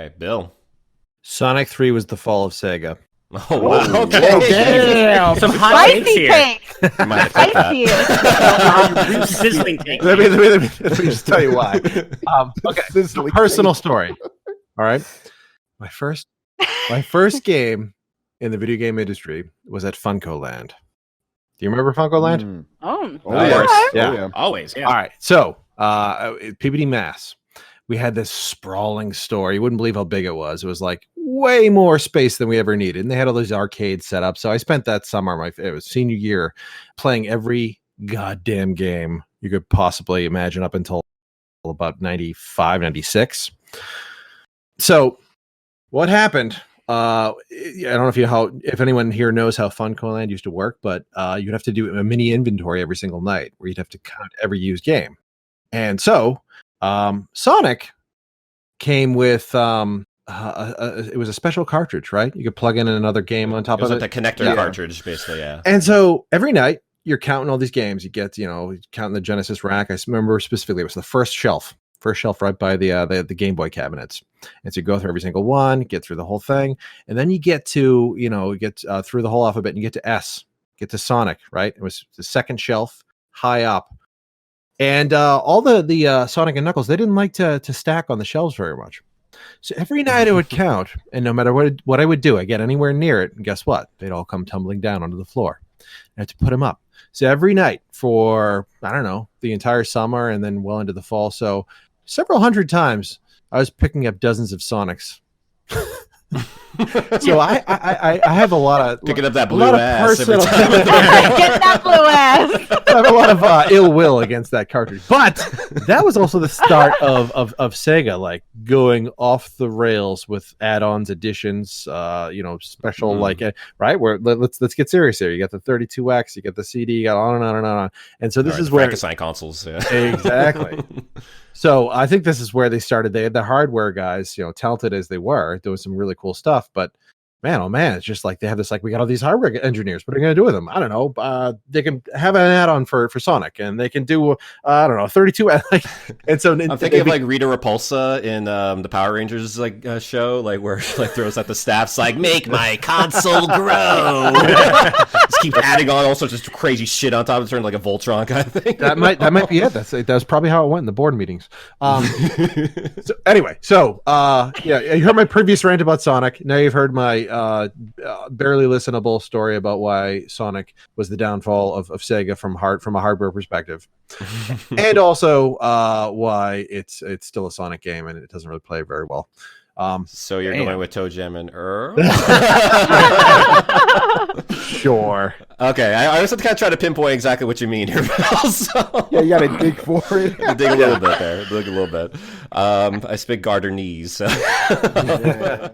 right, Bill. Sonic 3 was the fall of Sega. Oh, wow. Okay. Damn. Some hot takes Spicy here. take. I might have to cut that. Sizzling take. Let me just tell you why. Okay, this is a personal story. All right, my first game in the video game industry was at Funko Land. Do you remember Funko Land? Oh, yes. Yeah. Always, yeah. All right, so PBD Mass, we had this sprawling store. You wouldn't believe how big it was. It was like way more space than we ever needed, and they had all these arcades set up. So I spent that summer, it was senior year, playing every goddamn game you could possibly imagine up until about 95, 96. So what happened? I don't know if anyone here knows how Funko Land used to work, but you'd have to do a mini inventory every single night where you'd have to count every used game. And so Sonic came with it was a special cartridge, right? You could plug in another game on top of it. It was like the connector cartridge, basically, yeah. And so every night you're counting all these games. You get, counting the Genesis rack. I remember specifically it was the first shelf right by the Game Boy cabinets. And so you go through every single one, get through the whole thing, and then you get to, through the whole alphabet, and you get to S, get to Sonic, right? It was the second shelf, high up. And all the Sonic and Knuckles, they didn't like to stack on the shelves very much. So every night I would count, and no matter what I would do, I get anywhere near it, and guess what? They'd all come tumbling down onto the floor. I had to put them up. So every night for, I don't know, the entire summer and then well into the fall. So several hundred times I was picking up dozens of Sonics. So I have a lot of picking up that blue ass every personal time. Get that blue ass. I have a lot of ill will against that cartridge, but that was also the start of Sega, like going off the rails with add-ons, additions, special right. Where let's get serious here. You got the 32X, you got the CD, you got on and on and on. And so this is where Frankenstein consoles. Yeah. Exactly. So I think this is where they started. They had the hardware guys, talented as they were, doing some really cool stuff. But man, oh man, it's just like they have this, like, we got all these hardware engineers. What are you going to do with them? I don't know. They can have an add-on for Sonic, and they can do, 32. And so I'm thinking of like Rita Repulsa in the Power Rangers show, like where she throws at the staffs like, make my console grow. Just keep adding on all sorts of crazy shit on top of it, turn like a Voltron kind of thing. That might be it. That's probably how it went in the board meetings. So anyway, you heard my previous rant about Sonic. Now you've heard my barely listenable story about why Sonic was the downfall of Sega from a hardware perspective, and also why it's still a Sonic game and it doesn't really play very well. So you're going with Toe Jam and Earl? Sure. Okay, I always have to kind of try to pinpoint exactly what you mean here. So. Yeah, you got to dig for it. Dig a little bit there. Dig a little bit. I speak Gardner knees. So. Yeah.